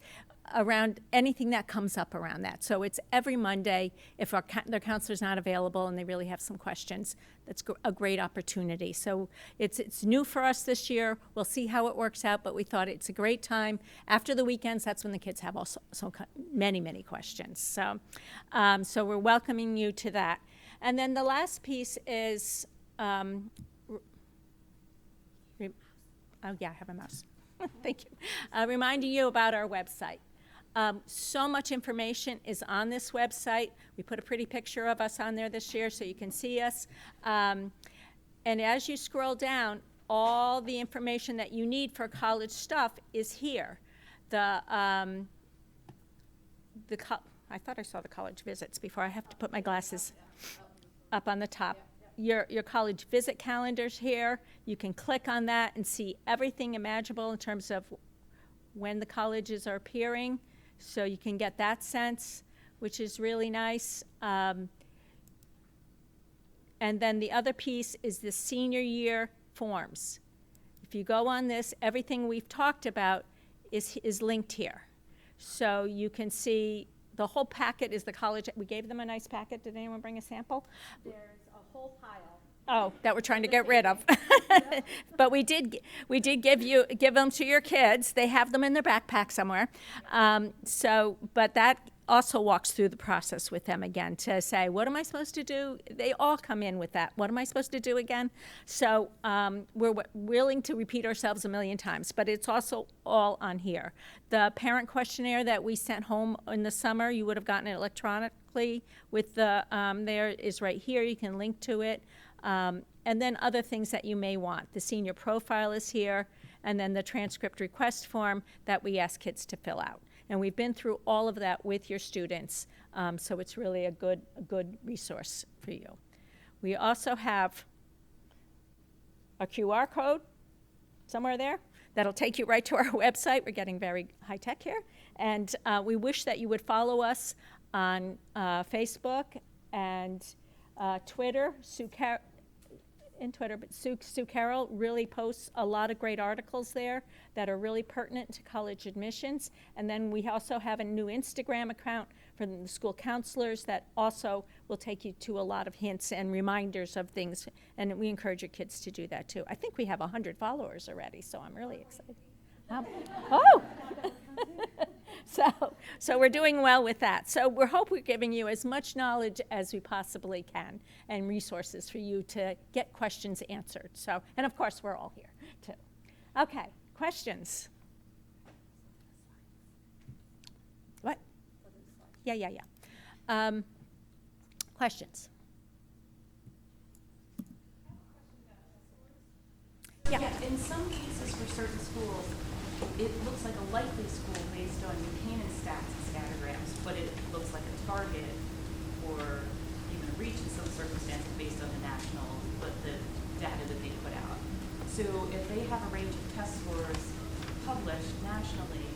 around anything that comes up around that. So it's every Monday. If their counselor's not available and they really have some questions, that's a great opportunity. So it's new for us this year. We'll see how it works out, but we thought it's a great time. After the weekends, that's when the kids have also so many, many questions. So, so we're welcoming you to that. And then the last piece is, oh yeah, I have a mouse. Thank you. Reminding you about our website. So much information is on this website. We put a pretty picture of us on there this year so you can see us. And as you scroll down, all the information that you need for college stuff is here. I thought I saw the college visits before. I have to put my glasses up on the top. your college visit calendars here. You can click on that and see everything imaginable in terms of when the colleges are appearing. So you can get that sense, which is really nice. And then the other piece is the senior year forms. If you go on this, everything we've talked about is linked here. So you can see the whole packet is the college. We gave them a nice packet. Did anyone bring a sample? There's a whole pile. Oh, that we're trying to get rid of. But we did give them to your kids. They have them in their backpack somewhere. But that also walks through the process with them again to say, what am I supposed to do? They all come in with that. What am I supposed to do again? So we're willing to repeat ourselves a million times, but it's also all on here. The parent questionnaire that we sent home in the summer, you would have gotten it electronically with the, there is right here. You can link to it. And then other things that you may want. The senior profile is here, and then the transcript request form that we ask kids to fill out. And we've been through all of that with your students, so it's really a good resource for you. We also have a QR code somewhere there that'll take you right to our website. We're getting very high tech here. And we wish that you would follow us on Facebook and Twitter. Sue Carroll really posts a lot of great articles there that are really pertinent to college admissions. And then we also have a new Instagram account for the school counselors that also will take you to a lot of hints and reminders of things. And we encourage your kids to do that too. I think we have 100 followers already, so I'm really excited. Oh! So we're doing well with that. So we hope we're giving you as much knowledge as we possibly can and resources for you to get questions answered. So, and of course, we're all here too. Okay, questions? What? Yeah. Questions? Yeah, in some cases for certain schools, it looks like a likely school based on Buchanan stats and scattergrams, but it looks like a target or even a reach in some circumstances based on the national, but the data that they put out. So if they have a range of test scores published nationally,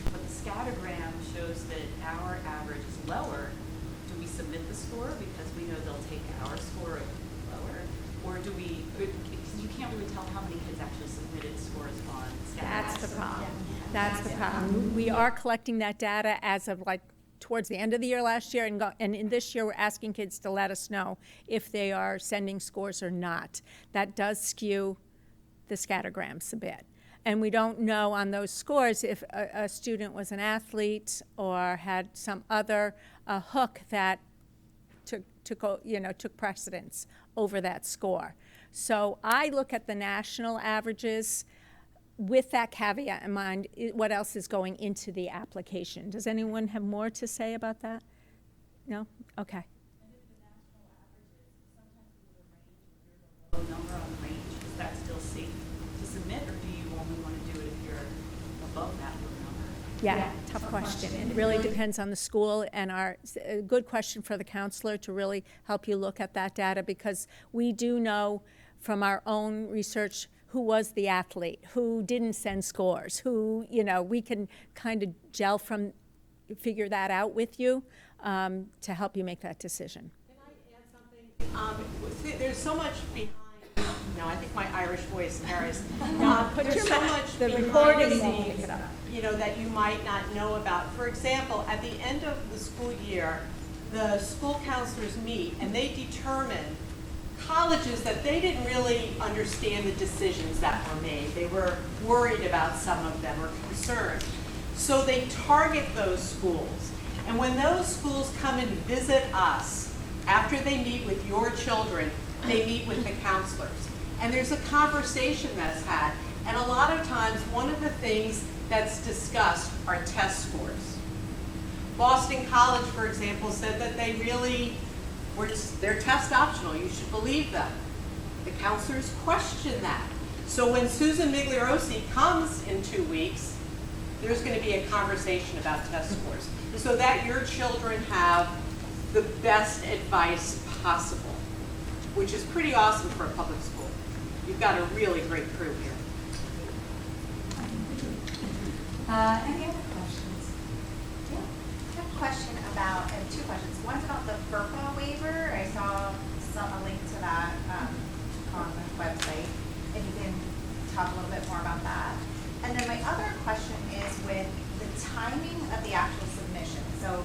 but the scattergram shows that our average is lower, do we submit the score because we know they'll take our score lower? Or do we, because you can't really tell how many kids actually submitted scores on scattergrams. That's the problem. That's the problem. We are collecting that data as of like towards the end of the year last year, and in this year we're asking kids to let us know if they are sending scores or not. That does skew the scattergrams a bit. And we don't know on those scores if a student was an athlete or had some other hook that took precedence over that score. So I look at the national averages with that caveat in mind, what else is going into the application. Does anyone have more to say about that? No? Okay. And if the national averages, sometimes with a range, if you're the low number on the range, is that still safe to submit, or do you only want to do it if you're above that low number? Yeah, tough question. It really depends on the school, and a good question for the counselor to really help you look at that data, because we do know from our own research who was the athlete, who didn't send scores, who, we can kind of figure that out with you to help you make that decision. Can I add something? There's so much behind, I think my Irish voice carries. There's so much behind the scenes, that you might not know about. For example, at the end of the school year, the school counselors meet and they determine colleges that they didn't really understand the decisions that were made. They were worried about some of them or concerned. So they target those schools. And when those schools come and visit us, after they meet with your children, they meet with the counselors. And there's a conversation that's had. And a lot of times, one of the things that's discussed are test scores. Boston College, for example, said that they really they're test optional. You should believe them. The counselors question that. So when Susan Migliosi comes in 2 weeks, there's going to be a conversation about test scores so that your children have the best advice possible. which is pretty awesome for a public school. You've got a really great crew here. Any other questions? I have a question about, I have two questions. One's about the FERPA waiver. I saw a link to that on the website. If you can talk a little bit more about that. And then my other question is with the timing of the actual submission. So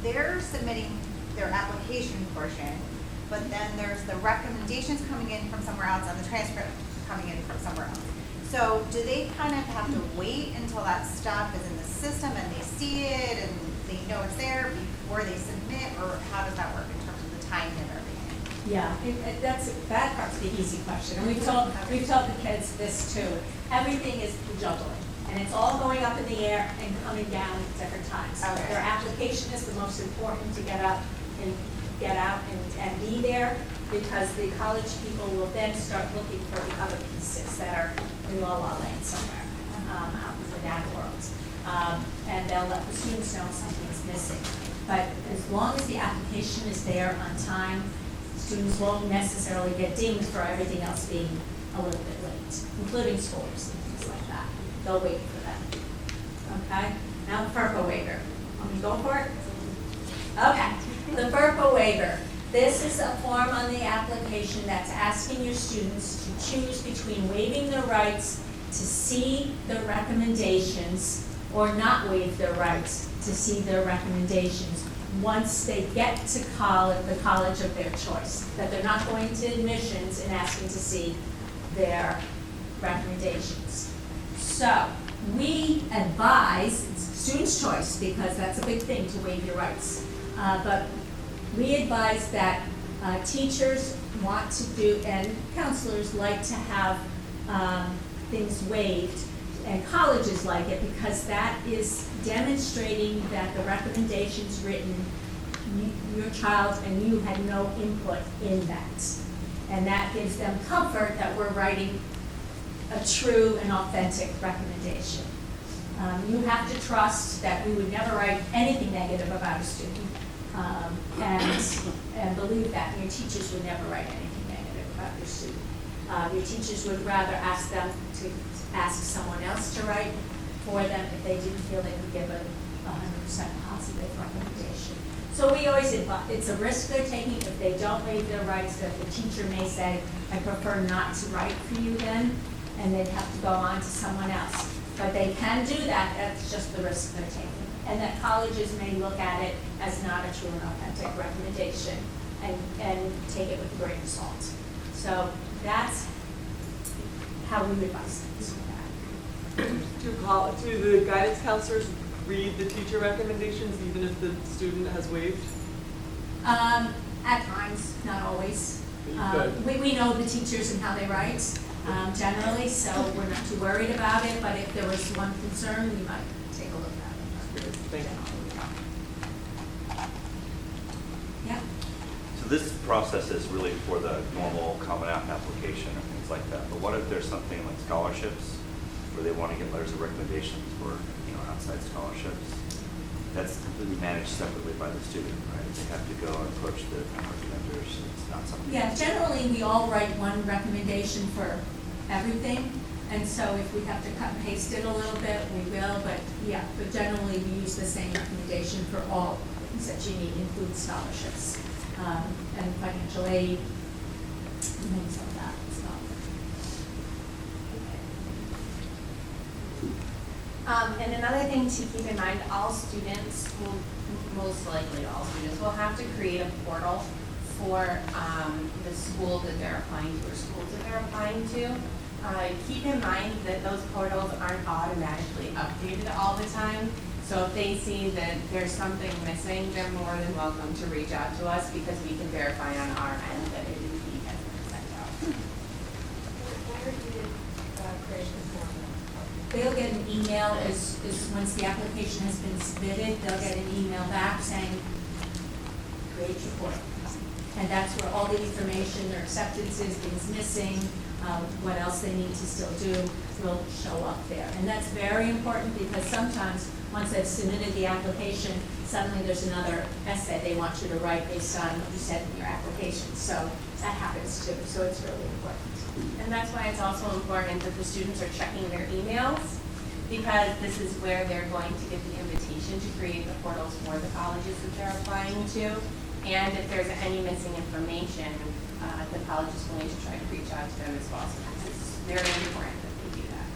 they're submitting their application portion, but then there's the recommendations coming in from somewhere else and the transcript coming in from somewhere else. So do they kind of have to wait until that stuff is in the system and they see it and they know it's there before they submit, or how does that work in terms of the timing of everything? Yeah, that part's the easy question, and we've told the kids this too. Everything is juggling, and it's all going up in the air and coming down at different times. Okay. Their application is the most important to get out and be there, because the college people will then start looking for the other pieces that are in La La Land somewhere, out in the that world. And they'll let the students know something's missing. But as long as the application is there on time, students won't necessarily get dinged for everything else being a little bit late, including scores and things like that. They'll wait for that. Okay? Now the FERPA waiver. Want me to go for it? Okay. The FERPA waiver. This is a form on the application that's asking your students to choose between waiving their rights to see the recommendations or not waive their rights to see their recommendations once they get to college, the college of their choice. That they're not going to admissions and asking to see their recommendations. So we advise, it's student's choice because that's a big thing to waive your rights, but we advise that teachers want to do, and counselors like to have things waived, and colleges like it because that is demonstrating that the recommendations written, your child and you had no input in that. And that gives them comfort that we're writing a true and authentic recommendation. You have to trust that we would never write anything negative about a student, and believe that. Your teachers would never write anything negative about your student. Your teachers would rather ask them to ask someone else to write for them if they didn't feel they could give a 100% positive recommendation. So we always advise, it's a risk they're taking if they don't waive their rights, that the teacher may say, I prefer not to write for you then, and they'd have to go on to someone else. But they can do that, that's just the risk they're taking. And that colleges may look at it as not a true and authentic recommendation and take it with a grain of salt. So that's how we advise things. Do the guidance counselors read the teacher recommendations even if the student has waived? At times, not always. We know the teachers and how they write generally, so we're not too worried about it, but if there was one concern, we might take a look at it. Thank you. Yeah. So this process is really for the normal Common App application or things like that. But what if there's something like scholarships where they want to get letters of recommendations for outside scholarships? That's completely managed separately by the student, right? They have to go and approach the recommenders. It's not something. Yeah, generally we all write one recommendation for everything. And so if we have to cut and paste it a little bit, we will, but yeah, but generally we use the same recommendation for all things that you need, include scholarships, and financial aid, and things like that as well. And another thing to keep in mind, all students will, most likely all students, will have to create a portal for the school that they're applying to or schools that they're applying to. Keep in mind that those portals aren't automatically updated all the time. So if they see that there's something missing, they're more than welcome to reach out to us because we can verify on our end that it indeed has been sent out. They'll get an email as once the application has been submitted, they'll get an email back saying, create your portal. And that's where all the information, their acceptances, things missing, what else they need to still do will show up there. And that's very important because sometimes once they've submitted the application, suddenly there's another essay they want you to write based on what you said in your application. So that happens too, so it's really important. And that's why it's also important that the students are checking their emails, because this is where they're going to get the invitation to create the portals for the colleges that they're applying to. And if there's any missing information, the college is going to try to reach out to them as well. So it's very important that they do that.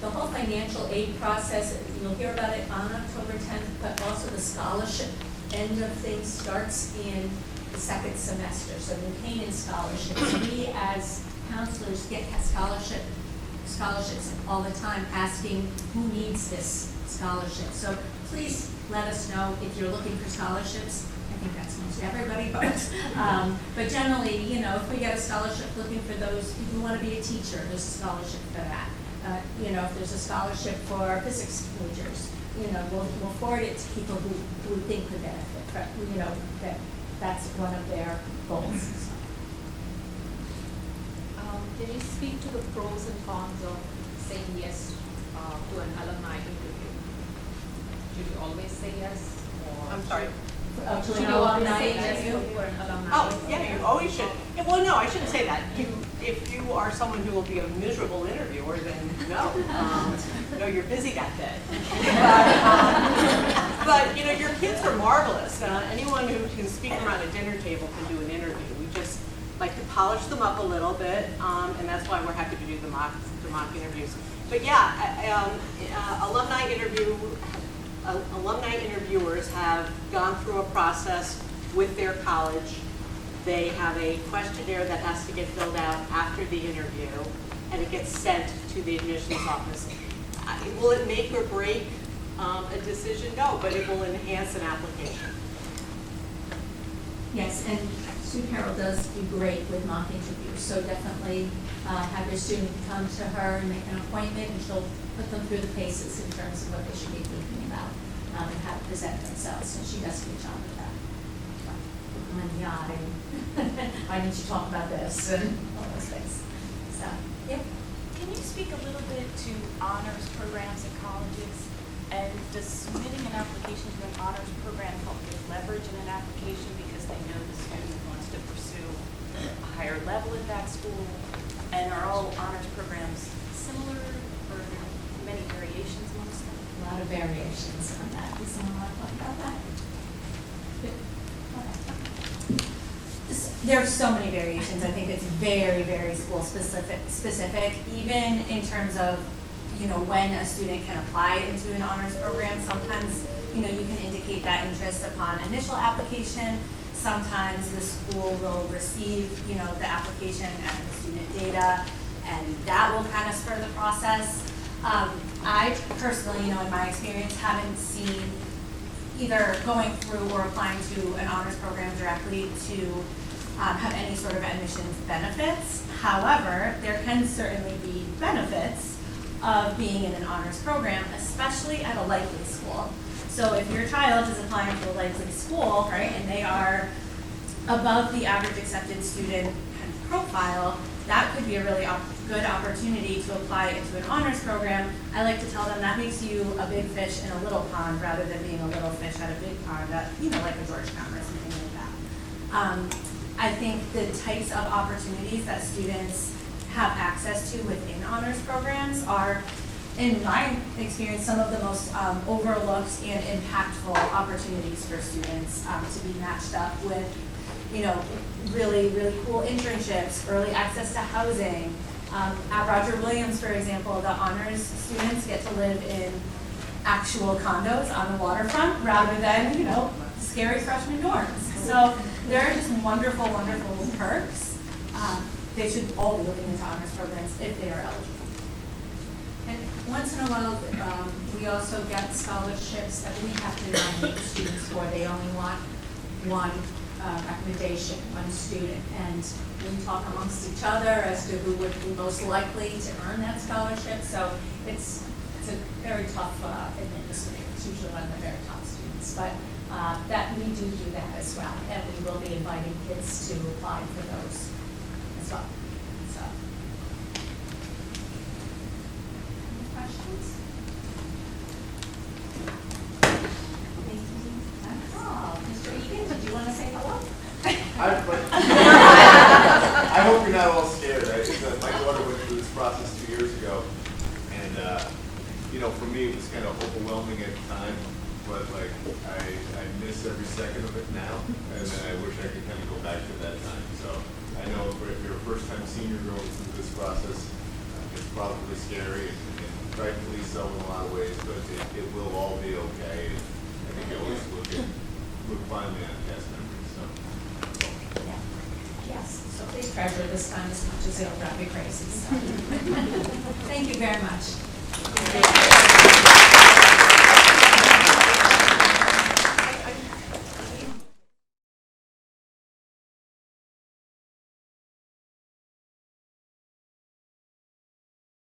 The whole financial aid process, you'll hear about it on October 10th, but also the scholarship end of things starts in the second semester. So New Canaan scholarships, we as counselors get scholarships all the time asking who needs this scholarship. So please let us know if you're looking for scholarships. I think that's most everybody, but generally, you know, if we get a scholarship looking for those who want to be a teacher, there's a scholarship for that. You know, if there's a scholarship for physics majors, you know, we'll forward it to people who we think could benefit. But, you know, that's one of their goals. Can you speak to the pros and cons of saying yes to an alumni interview? Should you always say yes? Or I'm sorry. Should you always say yes for an alumni? Oh, yeah, you always should. Yeah, well, no, I shouldn't say that. If you are someone who will be a miserable interviewer, then no. No, you're busy that day. But you know, your kids are marvelous. Anyone who can speak around a dinner table can do an interview. We just like to polish them up a little bit, and that's why we're happy to do the mock interviews. But yeah, alumni interviewers have gone through a process with their college. They have a questionnaire that has to get filled out after the interview, and it gets sent to the admissions office. Will it make or break a decision? No, but it will enhance an application. Yes, and Sue Carroll does do great with mock interviews, so definitely have your student come to her and make an appointment, and she'll put them through the paces in terms of what they should be thinking about and how to present themselves, and she does a good job with that. On the yacht, and why didn't you talk about this, and all those things. So, yep. Can you speak a little bit to honors programs at colleges? And does submitting an application to an honors program help with leverage in an application because they know the student wants to pursue a higher level at that school? And are all honors programs similar, or are there many variations amongst them? A lot of variations on that. Does someone want to talk about that? There are so many variations. I think it's very, very school specific, even in terms of, you know, when a student can apply into an honors program. Sometimes, you know, you can indicate that interest upon initial application. Sometimes the school will receive, you know, the application and the student data, and that will kind of spur the process. I personally, you know, in my experience, haven't seen either going through or applying to an honors program directly to have any sort of admissions benefits. However, there can certainly be benefits of being in an honors program, especially at a likely school. So if your child is applying to a likely school, right, and they are above the average accepted student kind of profile, that could be a really good opportunity to apply into an honors program. I like to tell them that makes you a big fish in a little pond rather than being a little fish at a big pond, you know, like a Georgetown or something like that. I think the types of opportunities that students have access to within honors programs are, in my experience, some of the most overlooked and impactful opportunities for students to be matched up with, you know, really, really cool internships, early access to housing. At Roger Williams, for example, the honors students get to live in actual condos on the waterfront rather than, you know, scary freshman dorms. So there are just wonderful, wonderful perks. They should all be looking into honors programs if they are eligible. And once in a while, we also get scholarships that we have to nominate students for. They only want one recommendation, one student. And we talk amongst each other as to who would be most likely to earn that scholarship. So it's a very tough administrator. It's usually one of the very top students. But that we do that as well. And we will be inviting kids to apply for those as well. So, any questions? I hope you're not all scared. My daughter went through this process 2 years ago, and you know, for me, it was kind of overwhelming at the time. But like, I miss every second of it now, and then I wish I could kind of go back to that time. So I know if you're a first-time senior going through this process, it's probably scary and rightfully so in a lot of ways, but it will all be okay. And I think you always look fondly on past memories. So. Yes, so please treasure this time as much as it'll drive you crazy. So. Thank you very much.